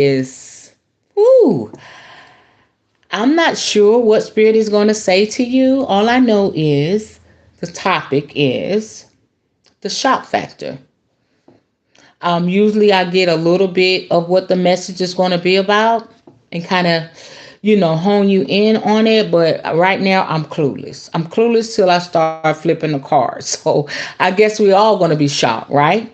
is, whoo, I'm not sure what spirit is going to say to you. All I know is the topic is the shock factor. Usually I get a little bit of what the message is going to be about and kind of, hone you in on it. But right now I'm clueless. I'm clueless till I start flipping the cards. So I guess we're all going to be shocked, right?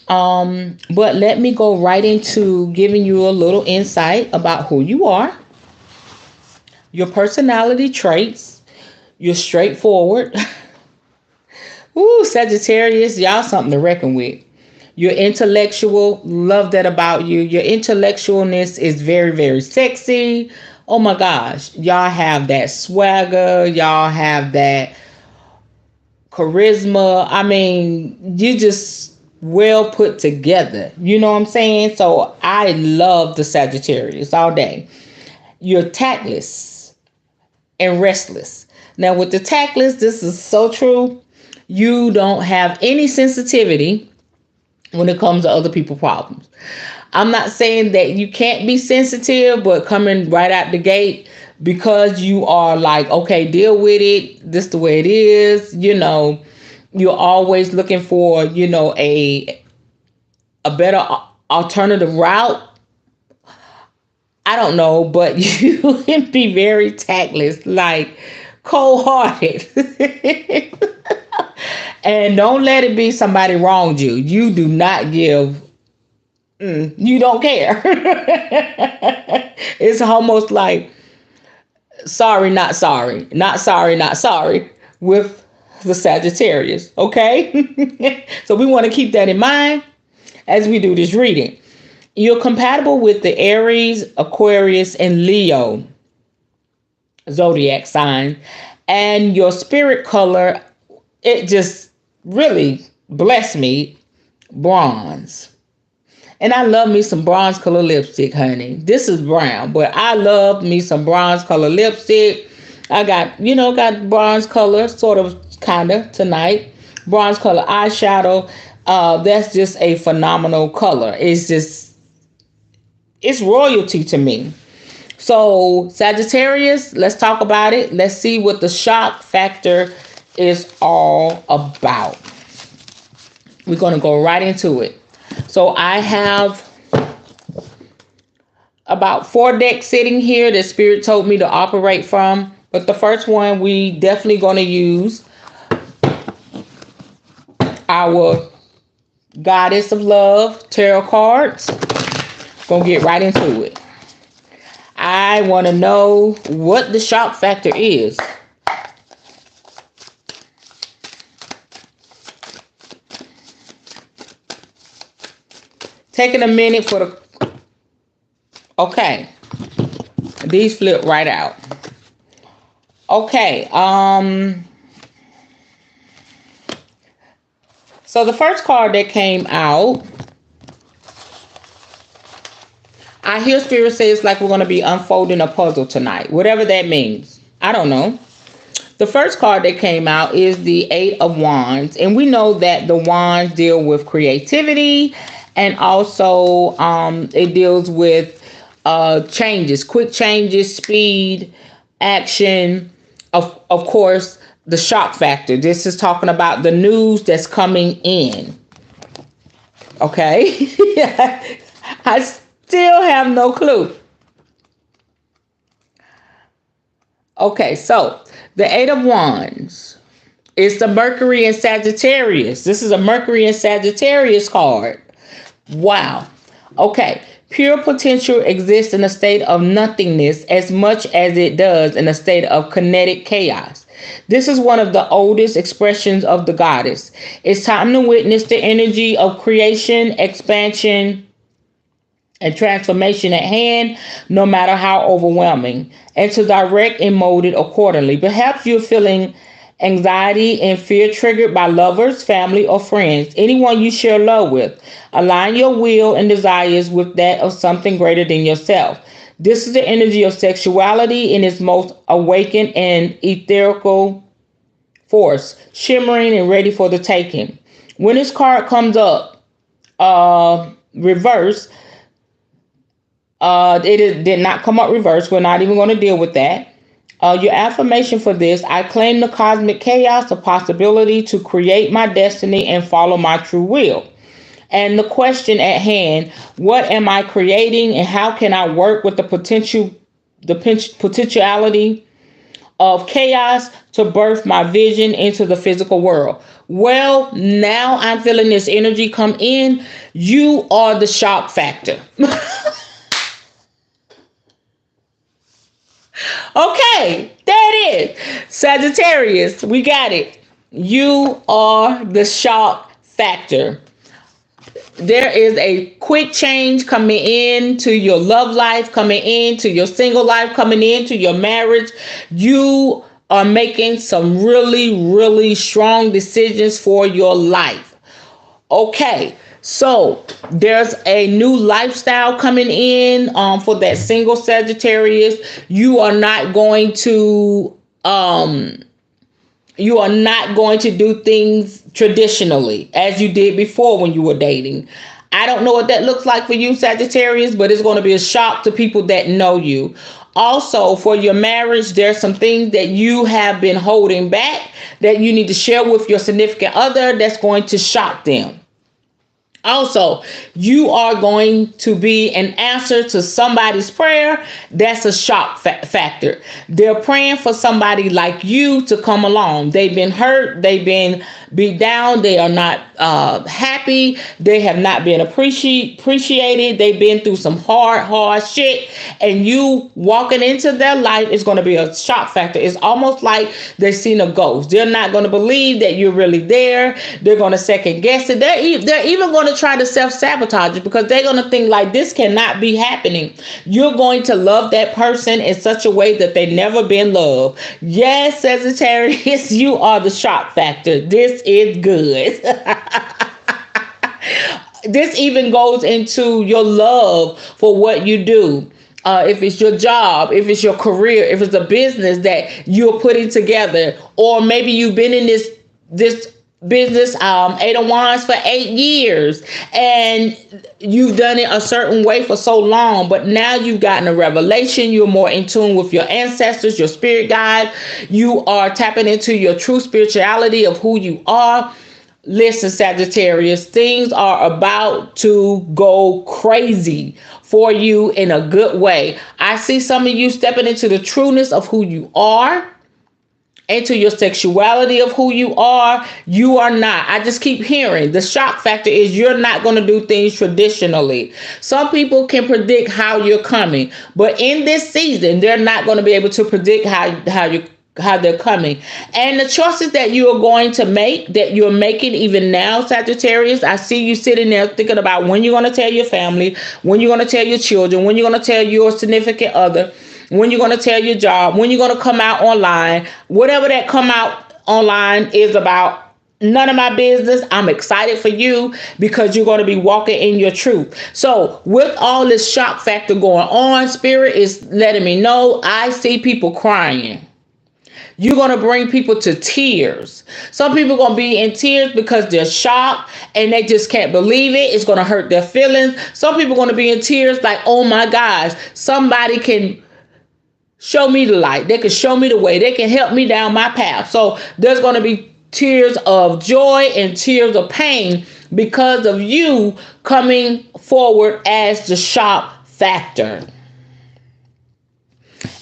But let me go right into giving you a little insight about who you are, your personality traits. You're straightforward. Ooh, Sagittarius, y'all something to reckon with. You're intellectual. Love that about you. Your intellectualness is very, very sexy. Oh my gosh. Y'all have that swagger. Y'all have that charisma. I mean, you just well put together. You know what I'm saying? So I love the Sagittarius all day. You're tactless and restless. Now, with the tactless, this is so true. You don't have any sensitivity when it comes to other people's problems. I'm not saying that you can't be sensitive, but coming right out the gate, because you are like, okay, deal with it. This the way it is. You're always looking for, a better alternative route. I don't know, but you can be very tactless, like cold hearted. And don't let it be somebody wronged you. You do not give, you don't care. It's almost like sorry, not sorry, not sorry, not sorry with the Sagittarius. Okay. So we want to keep that in mind as we do this reading. You're compatible with the Aries, Aquarius, and Leo zodiac sign. And your spirit color, it just really blessed me, bronze. And I love me some bronze color lipstick, honey. This is brown, but I love me some bronze color lipstick. I got bronze color, sort of, kind of, tonight. Bronze color eyeshadow. That's just a phenomenal color. It's royalty to me. So Sagittarius, let's talk about it. Let's see what the shock factor is all about. We're going to go right into it. So I have about 4 decks sitting here that Spirit told me to operate from. But the first one, we definitely going to use our Goddess of Love tarot cards. Gonna get right into it. I want to know what the shock factor is. Taking a minute for the... Okay. These flip right out. Okay. So the first card that came out, I hear Spirit say it's like we're going to be unfolding a puzzle tonight. Whatever that means. I don't know. The first card that came out is the 8 of Wands. And we know that the Wands deal with creativity. And also it deals with changes, quick changes, speed, action. Of course, the shock factor. This is talking about the news that's coming in. Okay. I still have no clue. Okay, so the 8 of Wands is the Mercury and Sagittarius. This is a Mercury and Sagittarius card. Wow. Okay. Pure potential exists in a state of nothingness as much as it does in a state of kinetic chaos. This is one of the oldest expressions of the goddess. It's time to witness the energy of creation, expansion, and transformation at hand, no matter how overwhelming, and to direct and mold it accordingly. Perhaps you're feeling anxiety and fear triggered by lovers, family, or friends, anyone you share love with. Align your will and desires with that of something greater than yourself. This is the energy of sexuality in its most awakened and etherical force, shimmering and ready for the taking. When this card comes up, reverse, Did not come up reverse. We're not even going to deal with that. Your affirmation for this: I claim the cosmic chaos, the possibility to create my destiny and follow my true will. And the question at hand: what am I creating, and how can I work with the potentiality of chaos to birth my vision into the physical world? Well, now I'm feeling this energy come in. You are the shock factor. Okay, there it is. Sagittarius, we got it. You are the shock factor. There is a quick change coming into your love life, coming into your single life, coming into your marriage. You are making some really, really strong decisions for your life. Okay, so there's a new lifestyle coming in for that single Sagittarius. You are not going to do things traditionally as you did before when you were dating. I don't know what that looks like for you, Sagittarius, but it's going to be a shock to people that know you. Also, for your marriage, there's some things that you have been holding back that you need to share with your significant other that's going to shock them. Also, you are going to be an answer to somebody's prayer. That's a shock factor. They're praying for somebody like you to come along. They've been hurt. They've been beat down. They are not happy. They have not been appreciated. They've been through some hard shit. And you walking into their life is going to be a shock factor. It's almost like they've seen a ghost. They're not going to believe that you're really there. They're going to second guess it. They're even going to try to self-sabotage it because they're going to think like this cannot be happening. You're going to love that person in such a way that they've never been loved. Yes, Sagittarius, you are the shock factor. This is good. This even goes into your love for what you do. If it's your job, if it's your career, if it's a business that you're putting together, or maybe you've been in this business, Eight of Wands, for 8 years, and you've done it a certain way for so long, but now you've gotten a revelation. You're more in tune with your ancestors, your spirit guide. You are tapping into your true spirituality of who you are. Listen, Sagittarius, things are about to go crazy for you in a good way. I see some of you stepping into the trueness of who you are, into your sexuality of who you are. You are not. I just keep hearing the shock factor is you're not going to do things traditionally. Some people can predict how you're coming, but in this season, they're not going to be able to predict how they're coming. And the choices that you are going to make, that you're making even now, Sagittarius, I see you sitting there thinking about when you're going to tell your family, when you're going to tell your children, when you're going to tell your significant other, when you're going to tell your job, when you're going to come out online. Whatever that come out online is about, none of my business. I'm excited for you because you're going to be walking in your truth. So with all this shock factor going on, Spirit is letting me know I see people crying. You're going to bring people to tears. Some people are going to be in tears because they're shocked and they just can't believe it. It's going to hurt their feelings. Some people are going to be in tears like, oh my gosh, somebody can show me the light. They can show me the way. They can help me down my path. So there's going to be tears of joy and tears of pain because of you coming forward as the shock factor.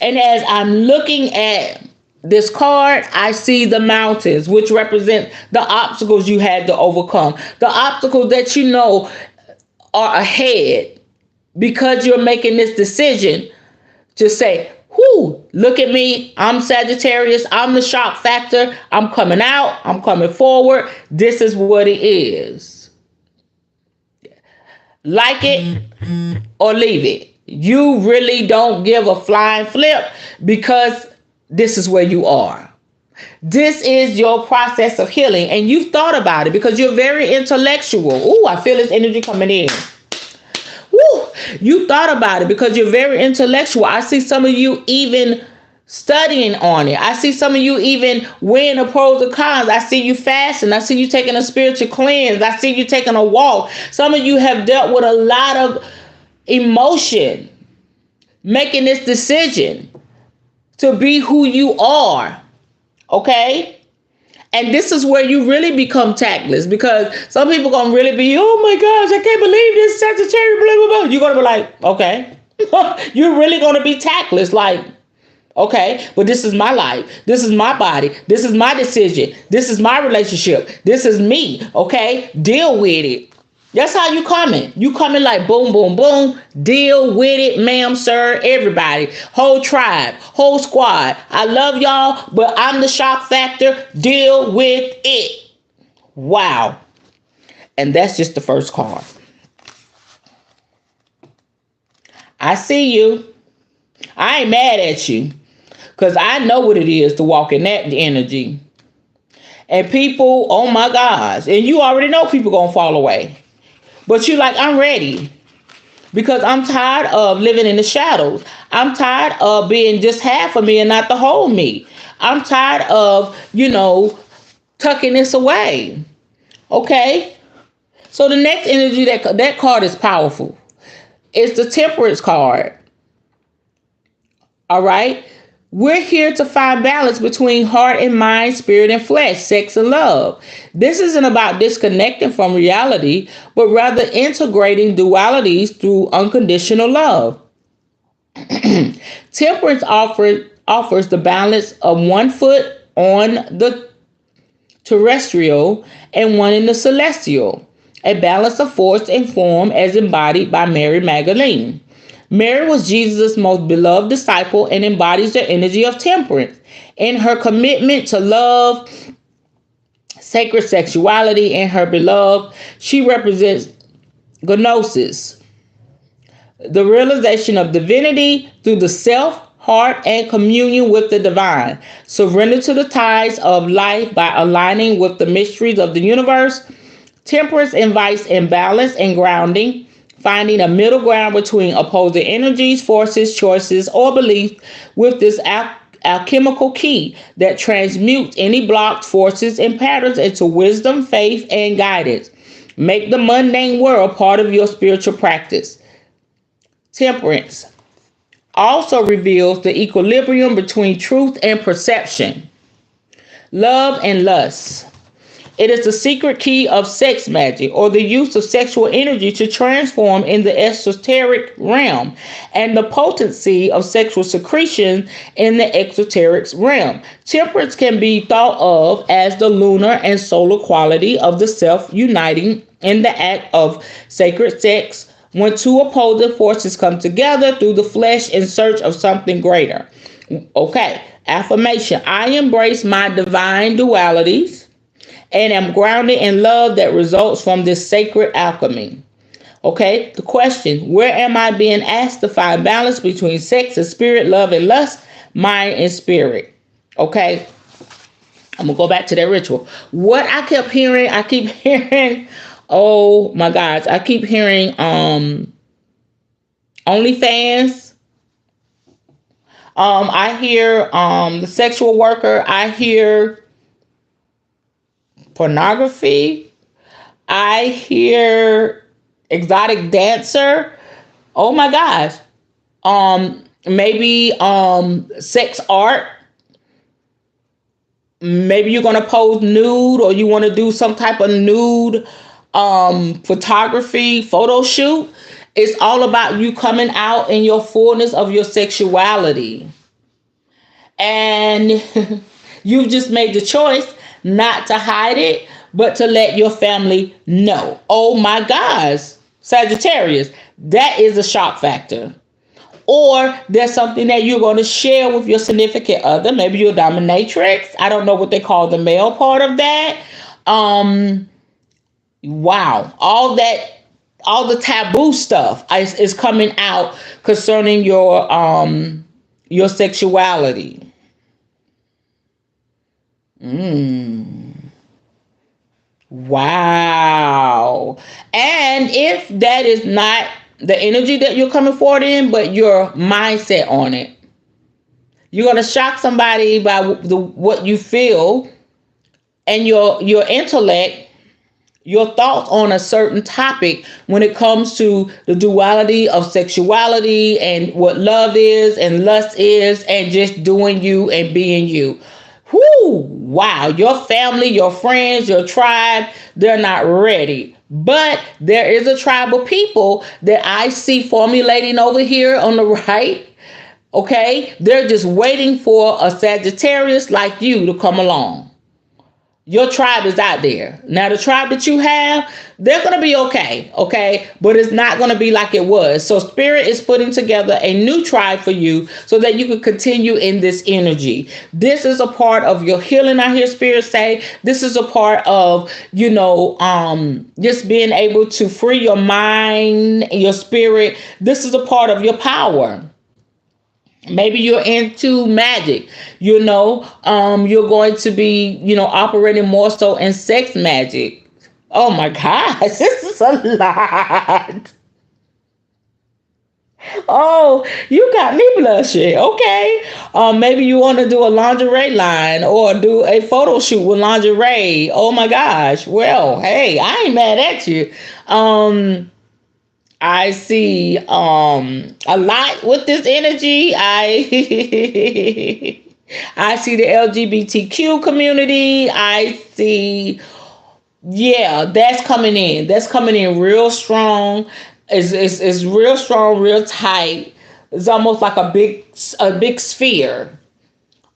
And as I'm looking at this card, I see the mountains, which represent the obstacles you had to overcome. The obstacles that you know are ahead because you're making this decision to say, whoo, look at me. I'm Sagittarius. I'm the shock factor. I'm coming out. I'm coming forward. This is what it is. Like it or leave it. You really don't give a flying flip because this is where you are. This is your process of healing. And you've thought about it because you're very intellectual. Ooh, I feel this energy coming in. Woo! You thought about it because you're very intellectual. I see some of you even studying on it. I see some of you even weighing the pros and cons. I see you fasting. I see you taking a spiritual cleanse. I see you taking a walk. Some of you have dealt with a lot of emotion. making this decision to be who you are. Okay? And this is where you really become tactless, because some people gonna really be, oh my gosh, I can't believe this Sagittarius, blah, blah, blah. You're gonna be like, okay. You're really gonna be tactless, like, okay, but this is my life. This is my body. This is my decision. This is my relationship. This is me, okay? Deal with it. That's how you coming. You coming like boom, boom, boom. Deal with it, ma'am, sir, everybody. Whole tribe, whole squad. I love y'all, but I'm the shock factor. Deal with it. Wow. And that's just the first card. I see you. I ain't mad at you, because I know what it is to walk in that energy. And people, oh my gosh. And you already know people gonna fall away. But you like, I'm ready, because I'm tired of living in the shadows. I'm tired of being just half of me and not the whole me. I'm tired of, tucking this away. Okay? So the next energy, that card is powerful. It's the Temperance card. All right? We're here to find balance between heart and mind, spirit and flesh, sex and love. This isn't about disconnecting from reality, but rather integrating dualities through unconditional love. Temperance offers the balance of one foot on the terrestrial and one in the celestial, a balance of force and form as embodied by Mary Magdalene. Mary was Jesus' most beloved disciple and embodies the energy of temperance. In her commitment to love, sacred sexuality, and her beloved, she represents gnosis, the realization of divinity through the self, heart, and communion with the divine. Surrender to the tides of life by aligning with the mysteries of the universe. Temperance invites imbalance and grounding, finding a middle ground between opposing energies, forces, choices, or beliefs with this alchemical key that transmutes any blocked forces and patterns into wisdom, faith, and guidance. Make the mundane world part of your spiritual practice. Temperance also reveals the equilibrium between truth and perception, love and lust. It is the secret key of sex magic, or the use of sexual energy to transform in the esoteric realm, and the potency of sexual secretion in the exoteric realm. Temperance can be thought of as the lunar and solar quality of the self uniting in the act of sacred sex, when two opposing forces come together through the flesh in search of something greater. Okay, affirmation. I embrace my divine dualities and am grounded in love that results from this sacred alchemy. Okay, the question, where am I being asked to find balance between sex and spirit, love and lust, mind and spirit? Okay, I'm going to go back to that ritual. What I keep hearing, oh my gosh, I keep hearing OnlyFans. I hear the sexual worker. I hear pornography. I hear exotic dancer. Oh my gosh. Maybe sex art. Maybe you're gonna pose nude, or you want to do some type of nude photography photo shoot. It's all about you coming out in your fullness of your sexuality. And you've just made the choice not to hide it, but to let your family know. Oh my gosh, Sagittarius, that is a shock factor. Or there's something that you're going to share with your significant other. Maybe you're a dominatrix. I don't know what they call the male part of that. Wow, all the taboo stuff is coming out concerning your sexuality. Wow. And if that is not the energy that you're coming forward in, but your mindset on it, you're going to shock somebody by what you feel, and your intellect your thoughts on a certain topic when it comes to the duality of sexuality and what love is and lust is and just doing you and being you. Whoo, wow, your family, your friends, your tribe, they're not ready. But there is a tribe of people that I see formulating over here on the right. Okay, they're just waiting for a Sagittarius like you to come along. Your tribe is out there. Now, the tribe that you have, they're going to be okay, okay? But it's not going to be like it was. So Spirit is putting together a new tribe for you so that you can continue in this energy. This is a part of your healing, I hear Spirit say. This is a part of, just being able to free your mind, your spirit. This is a part of your power. Maybe you're into magic, you're going to be, operating more so in sex magic. Oh my gosh, this is a lot. Oh, you got me blushing. Okay. Maybe you want to do a lingerie line or do a photo shoot with lingerie. Oh my gosh. Well, hey, I ain't mad at you. I see a lot with this energy. I I see the LGBTQ community. I see, yeah, that's coming in. That's coming in real strong. It's real strong, real tight. It's almost like a big sphere,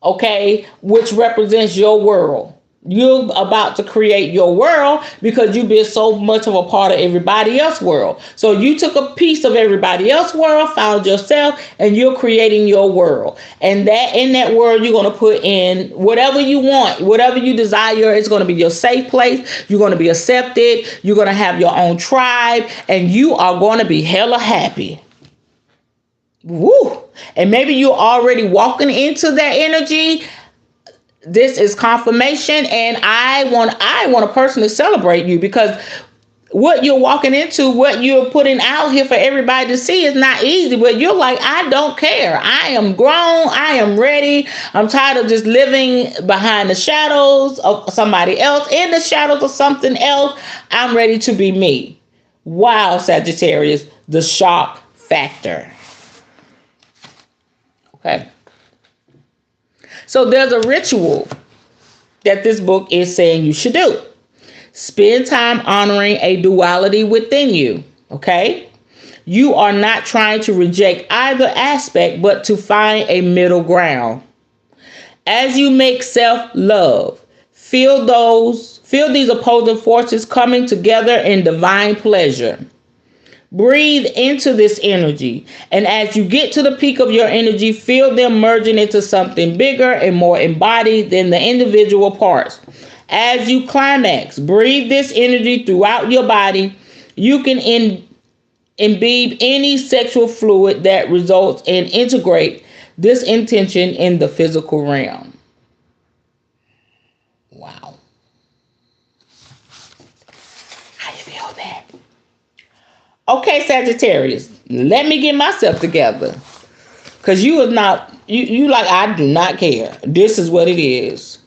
okay, which represents your world. You're about to create your world because you've been so much of a part of everybody else's world. So you took a piece of everybody else's world, found yourself, and you're creating your world. And that in that world, you're going to put in whatever you want, whatever you desire. It's going to be your safe place. You're going to be accepted. You're going to have your own tribe, and you are going to be hella happy. Woo! And maybe you're already walking into that energy. This is confirmation, and I want to personally celebrate you because what you're walking into, what you're putting out here for everybody to see is not easy, but you're like, I don't care. I am grown. I am ready. I'm tired of just living behind the shadows of somebody else, in the shadows of something else. I'm ready to be me. Wow, Sagittarius, the shock factor. Okay. So there's a ritual that this book is saying you should do. Spend time honoring a duality within you, okay? You are not trying to reject either aspect, but to find a middle ground. As you make self-love, feel these opposing forces coming together in divine pleasure. Breathe into this energy, and as you get to the peak of your energy, feel them merging into something bigger and more embodied than the individual parts. As you climax, breathe this energy throughout your body. You can imbibe any sexual fluid that results and integrate this intention in the physical realm. Wow. How you feel that? Okay, Sagittarius, let me get myself together. Because you is not, you like, I do not care. This is what it is.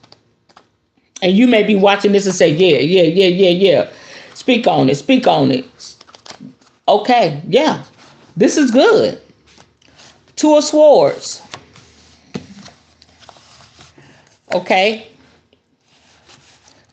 And you may be watching this and say, yeah. Speak on it. Okay, yeah. This is good. Two of Swords. Okay.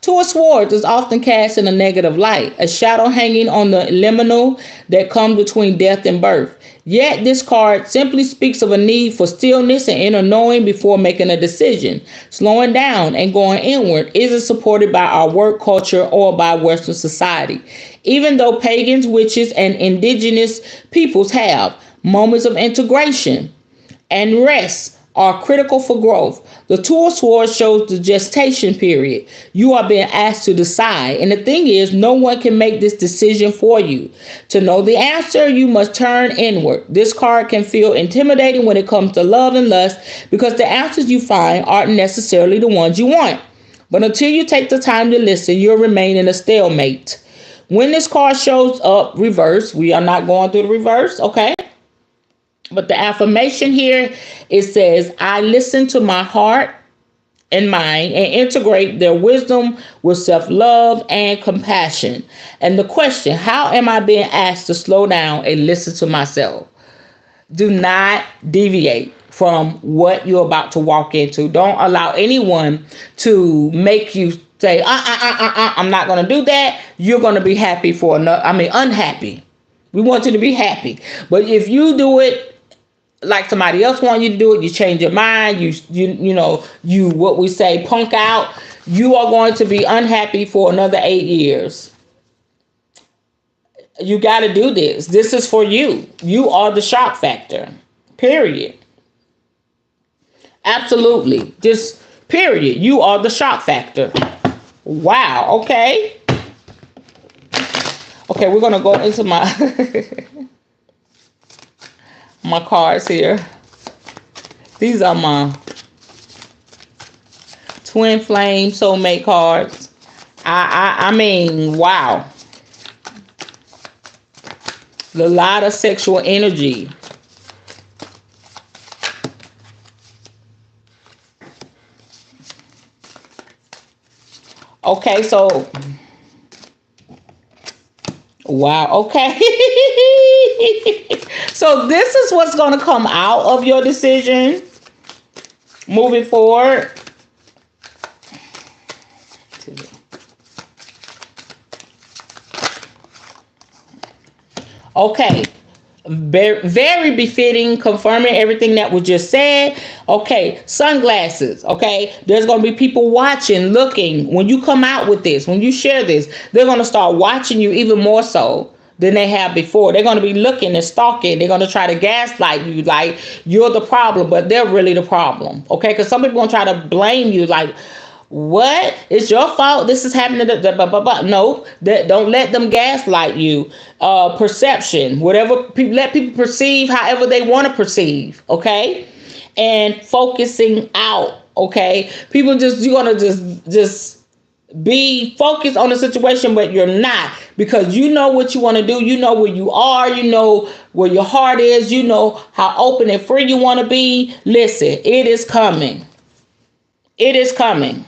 Two of Swords is often cast in a negative light, a shadow hanging on the liminal that comes between death and birth. Yet this card simply speaks of a need for stillness and inner knowing before making a decision. Slowing down and going inward isn't supported by our work culture or by Western society. Even though pagans, witches, and indigenous peoples have moments of integration and rest are critical for growth. The Two of Swords shows the gestation period. You are being asked to decide. And the thing is, no one can make this decision for you. To know the answer, you must turn inward. This card can feel intimidating when it comes to love and lust because the answers you find aren't necessarily the ones you want. But until you take the time to listen, you'll remain in a stalemate. When this card shows up reverse, we are not going through the reverse, okay? But the affirmation here, it says, I listen to my heart in mind and integrate their wisdom with self-love and compassion. And the question, how am I being asked to slow down and listen to myself? Do not deviate from what you're about to walk into. Don't allow anyone to make you say, I'm not going to do that. You're going to be happy for another. Unhappy. We want you to be happy. But if you do it like somebody else wants you to do it, you change your mind, you what we say, punk out, you are going to be unhappy for another 8 years. You got to do this. This is for you. You are the shock factor. Period. Absolutely. Just period. You are the shock factor. Wow. Okay. Okay, we're going to go into my my cards here. These are my twin flame soulmate cards. I mean, wow. A lot of sexual energy. Okay, so wow, okay. So this is what's going to come out of your decision moving forward. Okay. Very, very befitting, confirming everything that was just said. Okay, sunglasses. Okay, there's going to be people watching, looking. When you come out with this, when you share this, they're going to start watching you even more so than they have before. They're going to be looking and stalking. They're going to try to gaslight you like you're the problem, but they're really the problem. Okay, because some people going to try to blame you like, what? It's your fault. This is happening. No, don't let them gaslight you. Perception, whatever people let people perceive, however they want to perceive. Okay, and focusing out. Okay, people you're gonna just be focused on the situation, but you're not, because you know what you want to do. You know where you are. You know where your heart is. You know how open and free you want to be. Listen, it is coming. It is coming.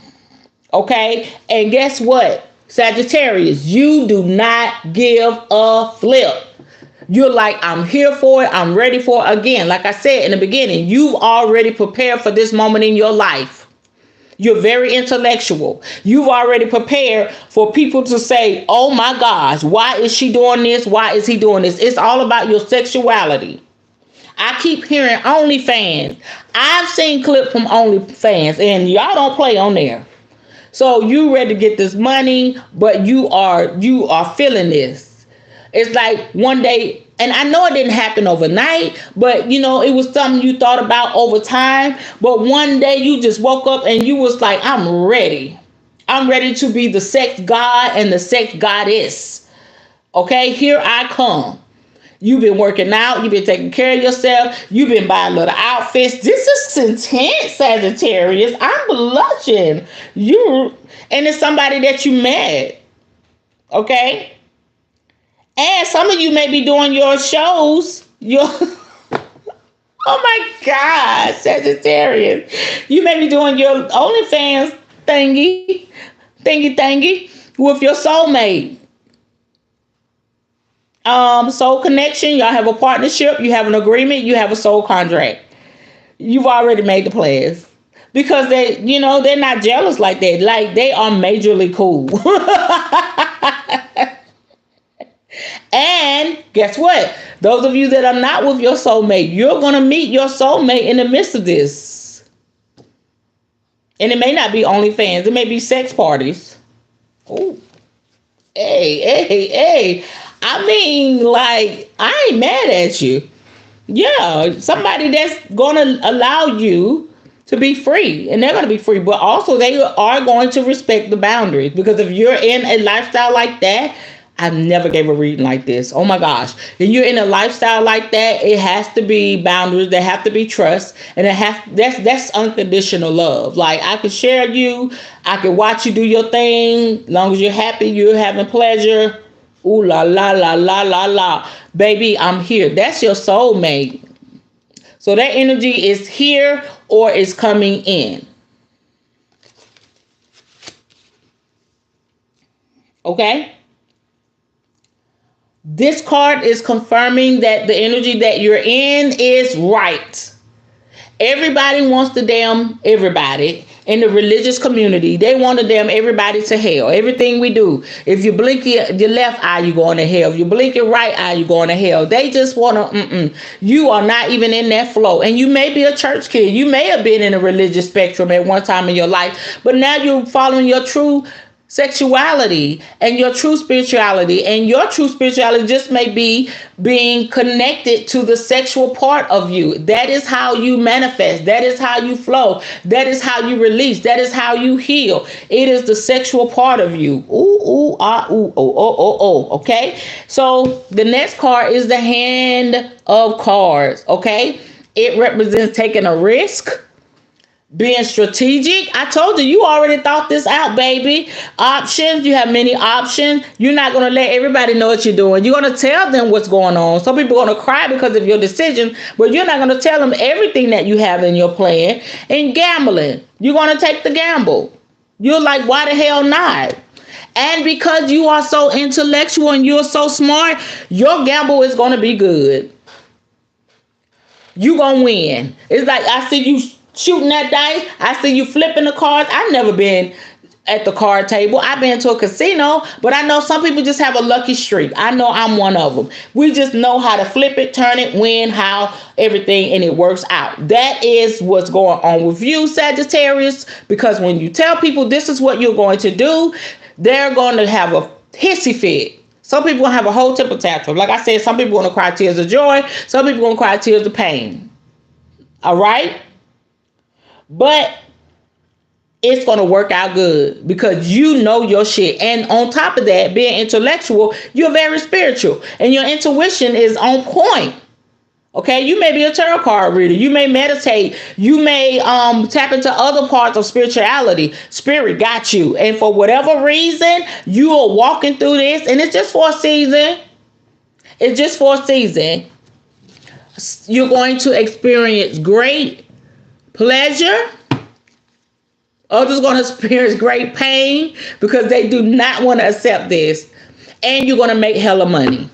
Okay, and guess what, Sagittarius, you do not give a flip. You're like, I'm here for it. I'm ready for it. Again, like I said in the beginning, you've already prepared for this moment in your life. You're very intellectual. You've already prepared for people to say, oh my gosh, why is she doing this? Why is he doing this? It's all about your sexuality. I keep hearing OnlyFans. I've seen clips from OnlyFans, and y'all don't play on there. So you ready to get this money, but you are feeling this. It's like one day, and I know it didn't happen overnight, but it was something you thought about over time. But one day you just woke up and you was like, I'm ready. I'm ready to be the sex god and the sex goddess. Okay, here I come. You've been working out. You've been taking care of yourself. You've been buying little outfits. This is intense, Sagittarius. I'm blushing. And it's somebody that you met. Okay? And some of you may be doing your shows. Oh my God, Sagittarius. You may be doing your OnlyFans thingy with your soulmate. Soul connection, y'all have a partnership, you have an agreement, you have a soul contract. You've already made the plans. Because they're not jealous like that. Like, they are majorly cool. And guess what? Those of you that are not with your soulmate, you're going to meet your soulmate in the midst of this. And it may not be OnlyFans. It may be sex parties. Oh, hey. I mean, like, I ain't mad at you. Yeah, somebody that's going to allow you to be free. And they're going to be free. But also, they are going to respect the boundaries. Because if you're in a lifestyle like that, I've never gave a reading like this. Oh, my gosh. If you're in a lifestyle like that, it has to be boundaries. There have to be trust. And that's unconditional love. Like, I can share you. I can watch you do your thing. As long as you're happy, you're having pleasure. Ooh la la la la la la. Baby, I'm here. That's your soulmate. So that energy is here or is coming in. Okay? This card is confirming that the energy that you're in is right. Everybody wants the damn everybody in the religious community. They want the damn everybody to hell. Everything we do. If you blink your left eye, you're going to hell. If you blink your right eye, you're going to hell. They just want to, you are not even in that flow. And you may be a church kid. You may have been in a religious spectrum at one time in your life, but now you're following your true sexuality and your true spirituality, and your true spirituality just may be being connected to the sexual part of you. That is how you manifest. That is how you flow. That is how you release. That is how you heal. It is the sexual part of you. Ooh, ah, ooh, oh. Okay. So the next card is the Hand of Cards. Okay. It represents taking a risk, being strategic. I told you, you already thought this out, baby. Options. You have many options. You're not going to let everybody know what you're doing. You're going to tell them what's going on. Some people are going to cry because of your decision, but you're not going to tell them everything that you have in your plan. And gambling. You're going to take the gamble. You're like, why the hell not? And because you are so intellectual and you're so smart, your gamble is going to be good. You're going to win. It's like, I see you shooting that dice. I see you flipping the cards. I've never been at the card table. I've been to a casino, but I know some people just have a lucky streak. I know I'm one of them. We just know how to flip it, turn it, win, how everything, and it works out. That is what's going on with you, Sagittarius, because when you tell people this is what you're going to do, they're going to have a hissy fit. Some people going to have a whole temper tantrum. Like I said, some people going to cry tears of joy. Some people going to cry tears of pain. All right? But it's going to work out good because you know your shit. And on top of that, being intellectual, you're very spiritual. And your intuition is on point. Okay? You may be a tarot card reader. You may meditate. You may tap into other parts of spirituality. Spirit got you. And for whatever reason, you are walking through this. And it's just for a season. It's just for a season. You're going to experience great pleasure. Others going to experience great pain because they do not want to accept this. And you're going to make hella money.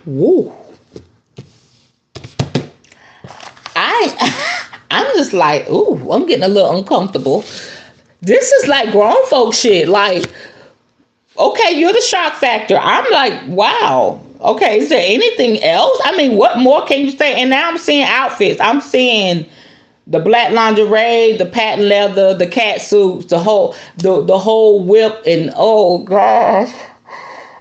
Woo. I'm just like, ooh, I'm getting a little uncomfortable. This is like grown folk shit. Like, okay, you're the shock factor. I'm like, wow. Okay, is there anything else? I mean, what more can you say? And now I'm seeing outfits. I'm seeing the black lingerie, the patent leather, the cat suits, the whole whip, and oh gosh.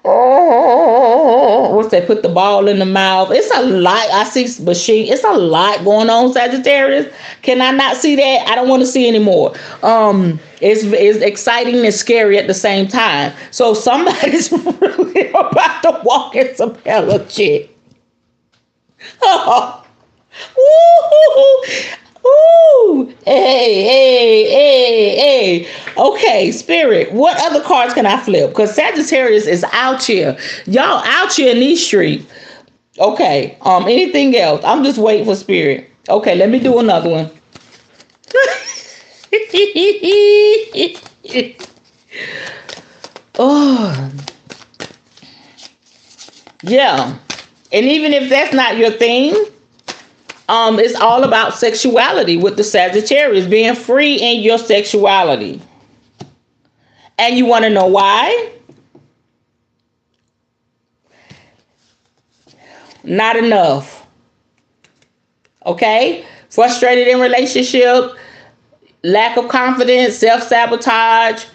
Oh, what's that? Put the ball in the mouth. It's a lot. I see machine. It's a lot going on, Sagittarius. Can I not see that? I don't want to see anymore. It's exciting and scary at the same time. So somebody's really about to walk in some hella shit. Oh. Woo-hoo-hoo. Ooh, hey. Okay, Spirit, what other cards can I flip? Because Sagittarius is out here. Y'all out here in these streets. Okay, anything else? I'm just waiting for Spirit. Okay, let me do another one. Oh. Yeah. And even if that's not your thing, it's all about sexuality with the Sagittarius, being free in your sexuality. And you want to know why? Not enough. Okay? Frustrated in relationship, lack of confidence, self-sabotage,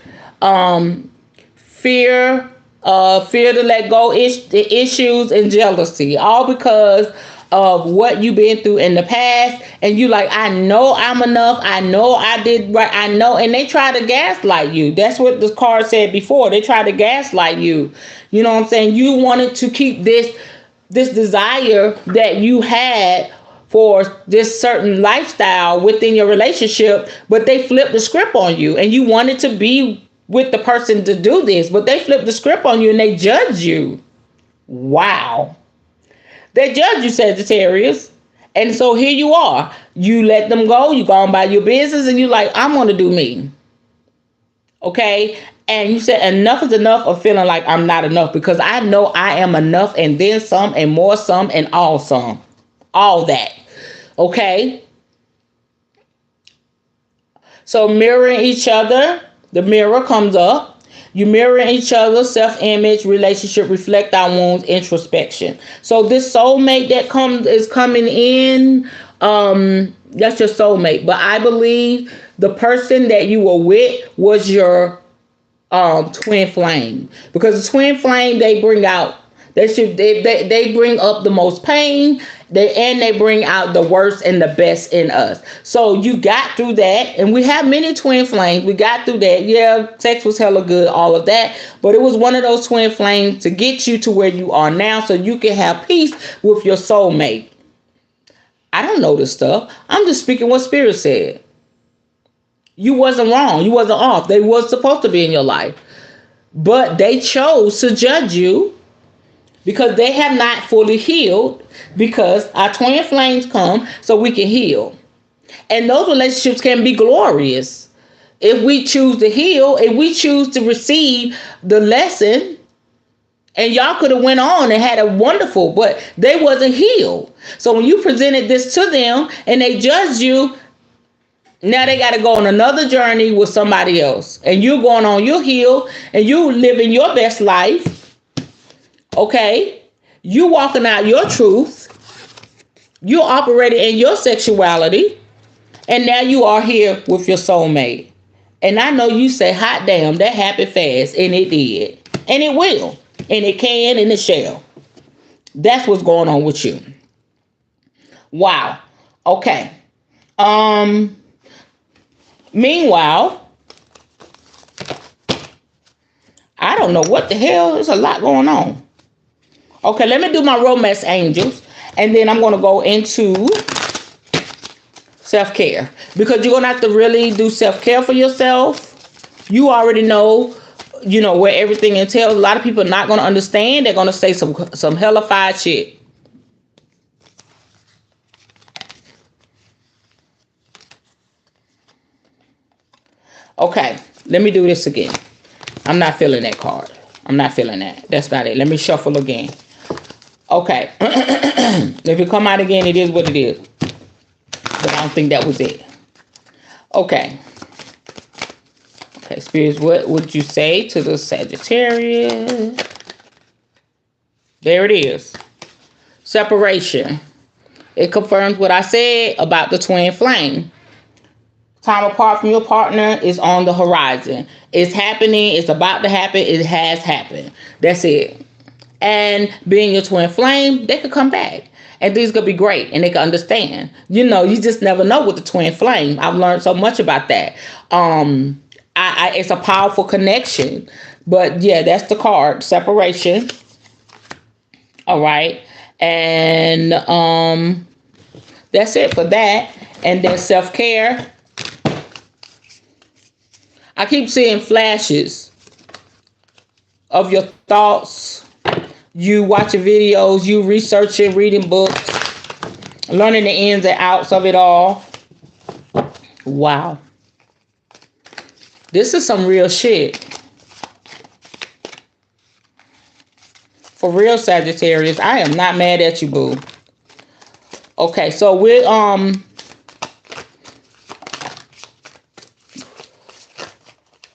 fear to let go, issues, and jealousy. All because of what you've been through in the past, and you like, I know I'm enough, I know I did right, I know, and they try to gaslight you. That's what the card said before. They try to gaslight you. You know what I'm saying? You wanted to keep this desire that you had for this certain lifestyle within your relationship, but they flipped the script on you, and you wanted to be with the person to do this, but they flipped the script on you and they judge you. Wow. They judge you, Sagittarius. And so here you are. You let them go. You go on by your business and you like, I'm going to do me. Okay. And you said enough is enough of feeling like I'm not enough, because I know I am enough and then some and more some and all some. All that. Okay? So mirroring each other, the mirror comes up. You mirror each other, self-image, relationship, reflect our wounds, introspection. So this soulmate that is coming in, that's your soulmate. But I believe the person that you were with was your twin flame, because the twin flame, they bring out, they bring up the most pain, they bring out the worst and the best in us. So you got through that, and we have many twin flames. We got through that. Yeah, sex was hella good, all of that, but it was one of those twin flames to get you to where you are now, so you can have peace with your soulmate. I don't know this stuff. I'm just speaking what Spirit said. You wasn't wrong. You wasn't off. They was supposed to be in your life. But they chose to judge you because they have not fully healed, because our twin flames come so we can heal. And those relationships can be glorious. If we choose to heal, if we choose to receive the lesson, and y'all could have went on and had a wonderful, but they wasn't healed. So when you presented this to them and they judged you, now they got to go on another journey with somebody else. And you're going on your heel and you living your best life. Okay? You walking out your truth. You operating in your sexuality. And now you are here with your soulmate. And I know you say, hot damn, that happened fast. And it did. And it will. And it can and it shall. That's what's going on with you. Wow. Okay. Meanwhile, I don't know what the hell. There's a lot going on. Okay, let me do my romance angels. And then I'm going to go into self-care. Because you're going to have to really do self-care for yourself. You already know, where everything entails. A lot of people are not going to understand. They're going to say some hellified shit. Okay, let me do this again. I'm not feeling that card. I'm not feeling that. That's not it. Let me shuffle again. Okay. If it come out again, it is what it is. But I don't think that was it. Okay. Okay, spirits, what would you say to the Sagittarius? There it is. Separation. It confirms what I said about the twin flame. Time apart from your partner is on the horizon. It's happening. It's about to happen. It has happened. That's it. And being your twin flame, they could come back. And things could be great. And they can understand. You just never know with the twin flame. I've learned so much about that. It's a powerful connection. But yeah, that's the card. Separation. All right. And that's it for that. And then self-care. I keep seeing flashes of your thoughts. You watching videos, you researching, reading books, learning the ins and outs of it all. Wow. This is some real shit. For real, Sagittarius. I am not mad at you, boo. Okay, so we're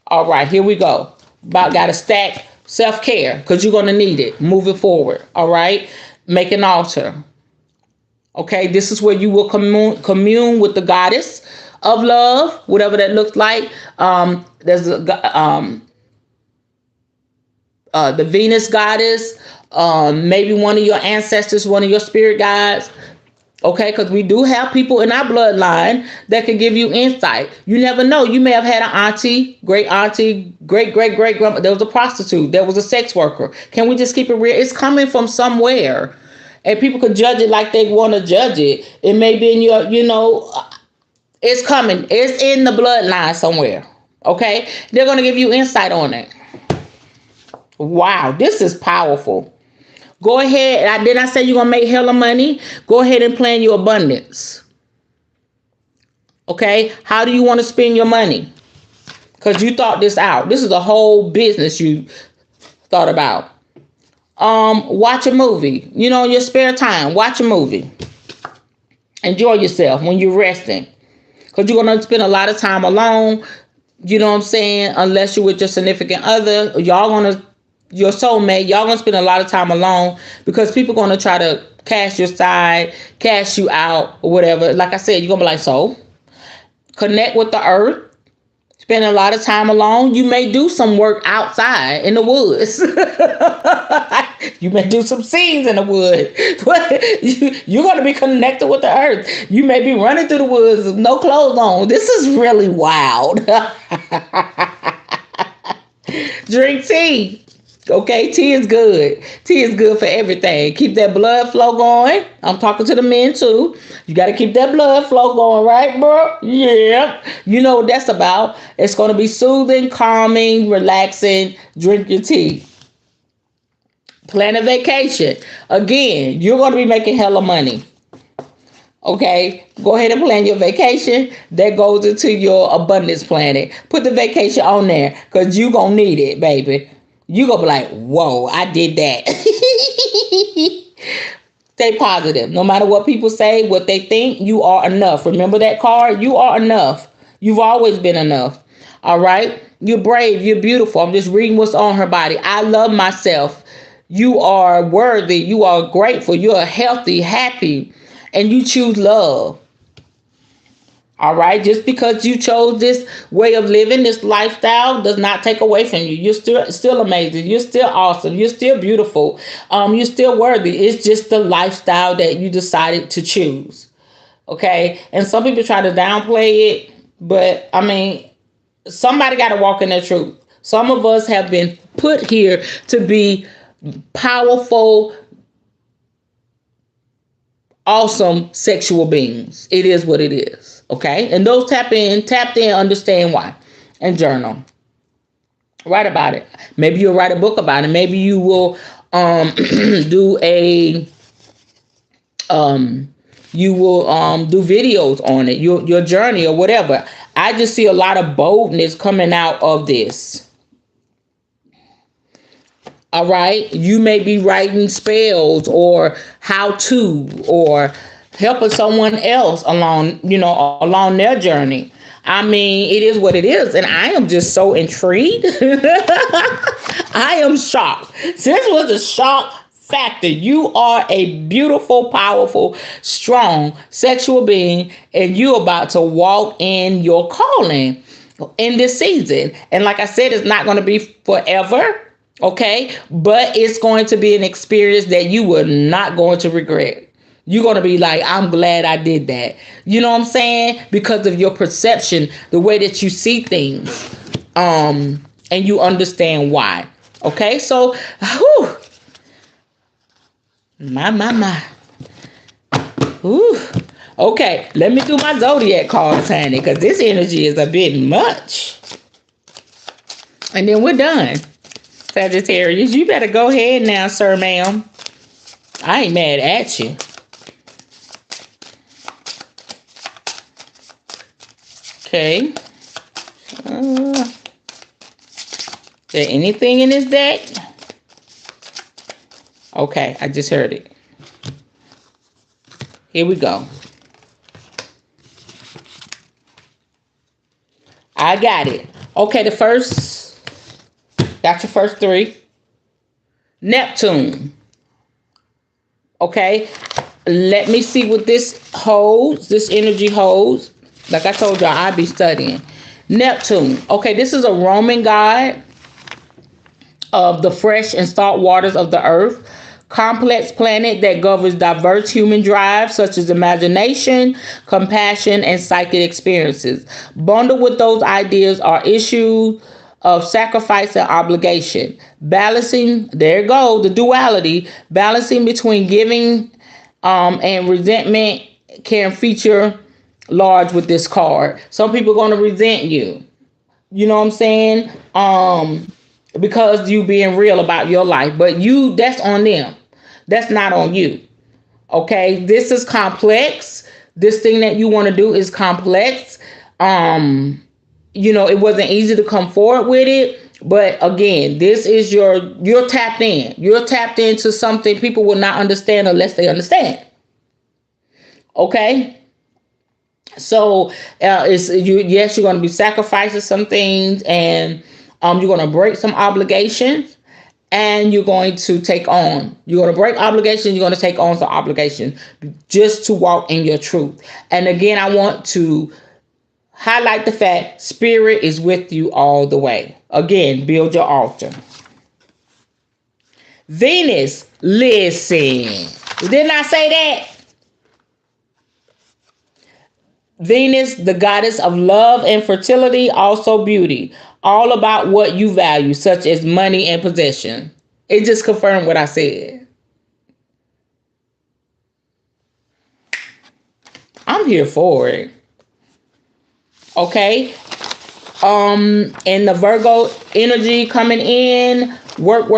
all right, here we go. Got to stack self-care because you're going to need it moving forward. All right. Make an altar. Okay. This is where you will commune with the goddess of love, whatever that looks like. There's the Venus goddess, maybe one of your ancestors, one of your spirit guides. Okay, because we do have people in our bloodline that can give you insight. You never know. You may have had an auntie, great grandma. There was a prostitute. There was a sex worker. Can we just keep it real? It's coming from somewhere. And people can judge it like they want to judge it. It may be in your, it's coming. It's in the bloodline somewhere. Okay? They're going to give you insight on it. Wow, this is powerful. Go ahead. Didn't I say you're going to make hella money? Go ahead and plan your abundance. Okay? How do you want to spend your money? because you thought this out. This is a whole business you thought about. Watch a movie. You know, in your spare time, watch a movie. Enjoy yourself when you're resting. Because you're going to spend a lot of time alone. You know what I'm saying? Unless you're with your significant other. Your soulmate. Y'all going to spend a lot of time alone. Because people going to try to cast your side, cast you out, or whatever. Like I said, you're going to be like, so, connect with the earth. Spend a lot of time alone. You may do some work outside in the woods. You may do some scenes in the woods. But you're going to be connected with the earth. You may be running through the woods with no clothes on. This is really wild. Drink tea. Okay, tea is good. Tea is good for everything. Keep that blood flow going. I'm talking to the men too. You got to keep that blood flow going, right, bro? Yeah. You know what that's about. It's going to be soothing, calming, relaxing. Drink your tea. Plan a vacation. Again, you're going to be making hella money. Okay, go ahead and plan your vacation. That goes into your abundance planning. Put the vacation on there because you're going to need it, baby. You gonna be like, whoa, I did that. Stay positive. No matter what people say, what they think, you are enough. Remember that card? You are enough. You've always been enough. All right? You're brave. You're beautiful. I'm just reading what's on her body. I love myself. You are worthy. You are grateful. You are healthy, happy, and you choose love. All right, just because you chose this way of living, this lifestyle, does not take away from you. You're still amazing. You're still awesome. You're still beautiful. You're still worthy. It's just the lifestyle that you decided to choose. Okay, and some people try to downplay it, but I mean, somebody got to walk in their truth. Some of us have been put here to be powerful, awesome sexual beings. It is what it is. Okay, and those tapped in, understand why, and journal. Write about it. Maybe you'll write a book about it. Maybe you will do videos on it, your journey or whatever. I just see a lot of boldness coming out of this. All right, you may be writing spells or how to or helping someone else along their journey. I mean, it is what it is. And I am just so intrigued. I am shocked. This was a shock factor. You are a beautiful, powerful, strong sexual being, and you're about to walk in your calling in this season. And like I said, it's not going to be forever. Okay, but it's going to be an experience that you are not going to regret. You're going to be like, I'm glad I did that. You know what I'm saying? Because of your perception, the way that you see things, and you understand why. Okay, so, whew, my. Whew. Okay, let me do my zodiac cards, honey, because this energy is a bit much. And then we're done. Sagittarius, you better go ahead now, sir, ma'am. I ain't mad at you. Okay. Is there anything in this deck? Okay, I just heard it. Here we go. I got it. Okay, got your first three. Neptune. Okay, let me see what this holds. This energy holds. Like I told y'all, I'd be studying. Neptune. Okay, this is a Roman god of the fresh and salt waters of the earth. Complex planet that governs diverse human drives such as imagination, compassion, and psychic experiences. Bundled with those ideas are issues of sacrifice and obligation. Balancing, there you go, the duality. Balancing between giving and resentment can feature large with this card. Some people are going to resent you. You know what I'm saying? Because you being real about your life. But that's on them. That's not on you. Okay? This is complex. This thing that you want to do is complex. it wasn't easy to come forward with it. But again, this is you're tapped in. You're tapped into something people will not understand unless they understand. Okay? So it's you. Yes, you're going to be sacrificing some things, and you're going to break some obligations, and you're going to take on. You're going to break obligations. You're going to take on some obligations just to walk in your truth. And again, I want to highlight the fact spirit is with you all the way. Again, build your altar. Venus, listen. Didn't I say that? Venus, the goddess of love and fertility, also beauty. All about what you value, such as money and possession. It just confirmed what I said. I'm here for it. Okay? And the Virgo energy coming in, work.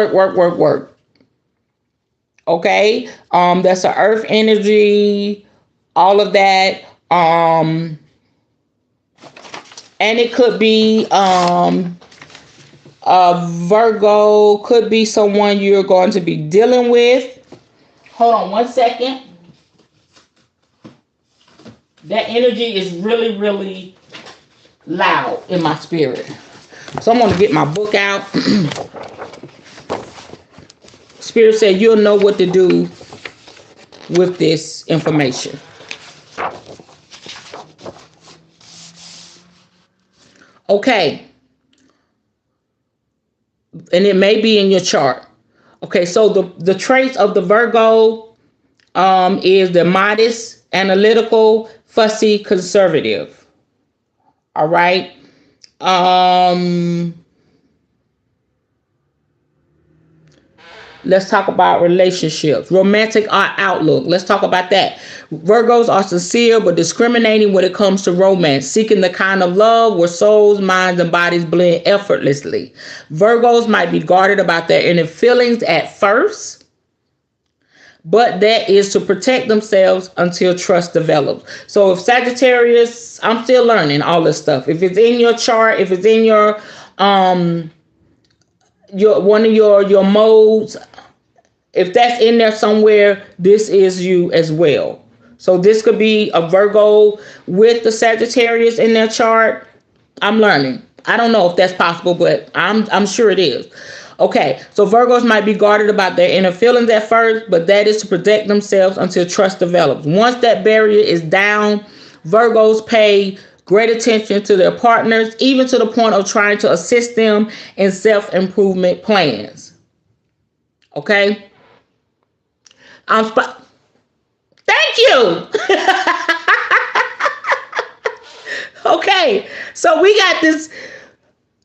Okay? That's the earth energy, all of that. And it could be Virgo, could be someone you're going to be dealing with. Hold on 1 second. That energy is really, really loud in my spirit. So I'm going to get my book out. Spirit said you'll know what to do with this information. Okay. And it may be in your chart. Okay, so the traits of the Virgo is the modest, analytical, fussy, conservative. All right. Let's talk about relationships. Romantic outlook. Let's talk about that. Virgos are sincere but discriminating when it comes to romance, seeking the kind of love where souls, minds, and bodies blend effortlessly. Virgos might be guarded about their inner feelings at first, but that is to protect themselves until trust develops. So if Sagittarius, I'm still learning all this stuff. If it's in your chart, if it's in your one of your modes, if that's in there somewhere, this is you as well. So this could be a Virgo with the Sagittarius in their chart. I'm learning. I don't know if that's possible, but I'm sure it is. Okay, so Virgos might be guarded about their inner feelings at first, but that is to protect themselves until trust develops. Once that barrier is down, Virgos pay great attention to their partners, even to the point of trying to assist them in self-improvement plans. Okay? Thank you. Okay, so we got this.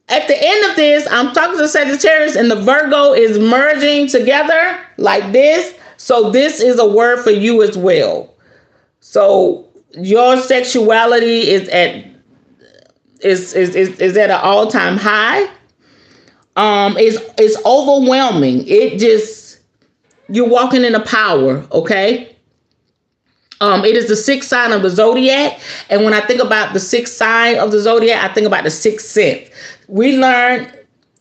At the end of this, I'm talking to Sagittarius, and the Virgo is merging together like this. So this is a word for you as well. So your sexuality is at an all-time high. It's overwhelming. You're walking in a power, okay? It is the sixth sign of the zodiac. And when I think about the sixth sign of the zodiac, I think about the sixth sense. We learned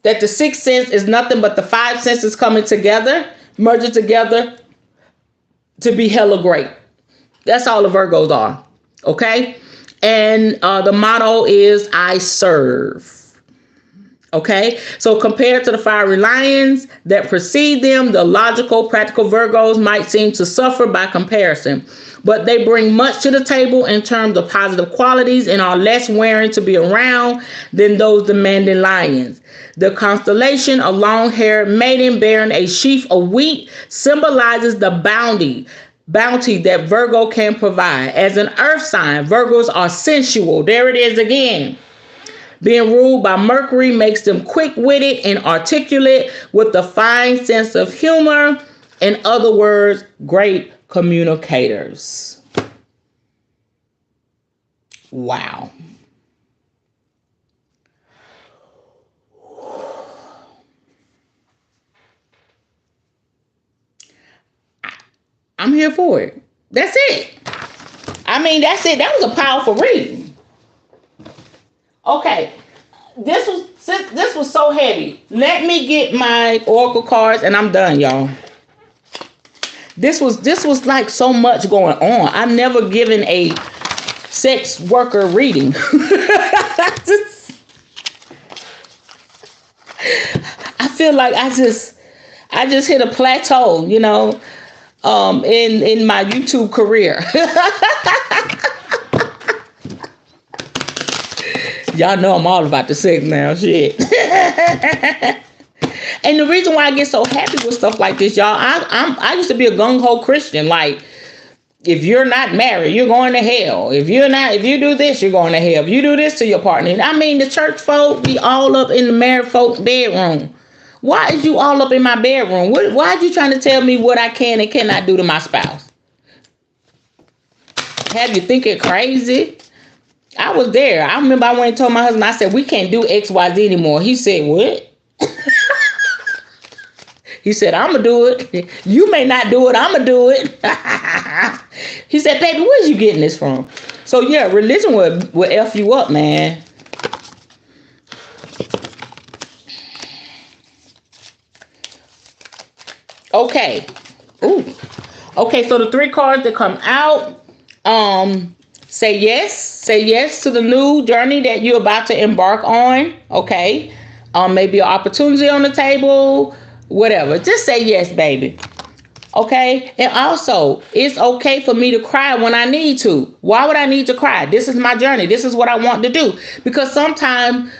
that the sixth sense is nothing but the five senses coming together, merging together to be hella great. That's all the Virgos are, okay? And the motto is, I serve. Okay, so compared to the fiery lions that precede them, the logical, practical Virgos might seem to suffer by comparison, but they bring much to the table in terms of positive qualities and are less wearing to be around than those demanding lions. The constellation of long-haired maiden bearing a sheaf of wheat symbolizes the bounty that Virgo can provide. As an earth sign, Virgos are sensual. There it is again. Being ruled by Mercury makes them quick-witted and articulate with a fine sense of humor. In other words, great communicators. Wow. I'm here for it. That's it. I mean, that's it. That was a powerful reading. Okay, This was so heavy. Let me get my oracle cards and I'm done, y'all. This was like so much going on. I've never given a sex worker reading. I feel like I just hit a plateau, in my YouTube career. Y'all know I'm all about the sex now, shit. And the reason why I get so happy with stuff like this, y'all, I used to be a gung ho Christian. Like, if you're not married, you're going to hell. If you do this, you're going to hell. If you do this to your partner, I mean, the church folk be all up in the married folks' bedroom. Why is you all up in my bedroom? Why are you trying to tell me what I can and cannot do to my spouse? Have you thinking crazy? I was there. I remember I went and told my husband, I said, we can't do XYZ anymore. He said, what? He said, I'm going to do it. You may not do it. I'm going to do it. He said, baby, where's you getting this from? So, yeah, religion will F you up, man. Okay. Ooh. Okay, so the 3 cards that come out, say yes to the new journey that you're about to embark on. Okay. Maybe an opportunity on the table, whatever. Just say yes, baby. Okay. And also, it's okay for me to cry when I need to. Why would I need to cry? This is my journey. This is what I want to do. Because sometimes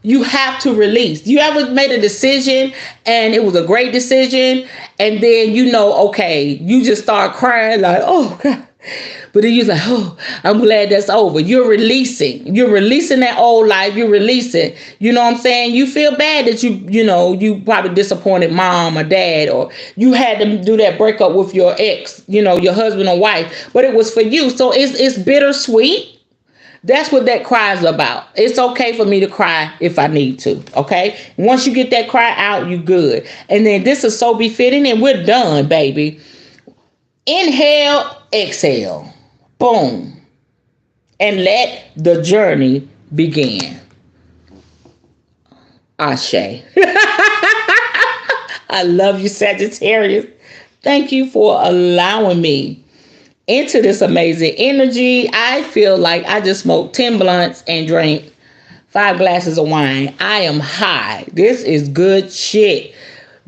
you have to release. You ever made a decision and it was a great decision, and then okay, you just start crying like, oh God. But then you're like, oh, I'm glad that's over. You're releasing. You're releasing that old life. You're releasing. You know what I'm saying? You feel bad that you probably disappointed mom or dad, or you had to do that breakup with your ex, your husband or wife, but it was for you. So it's bittersweet. That's what that cry is about. It's okay for me to cry if I need to. Okay. Once you get that cry out, you good. And then this is so befitting, and we're done, baby. Inhale, exhale. Boom. And let the journey begin. Ashe. I love you, Sagittarius. Thank you for allowing me into this amazing energy. I feel like I just smoked 10 blunts and drank 5 glasses of wine. I am high. This is good shit.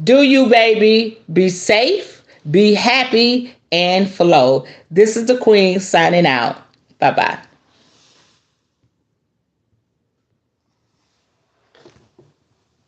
Do you, baby? Be safe, be happy, and flow. This is the Queen signing out. Bye-bye.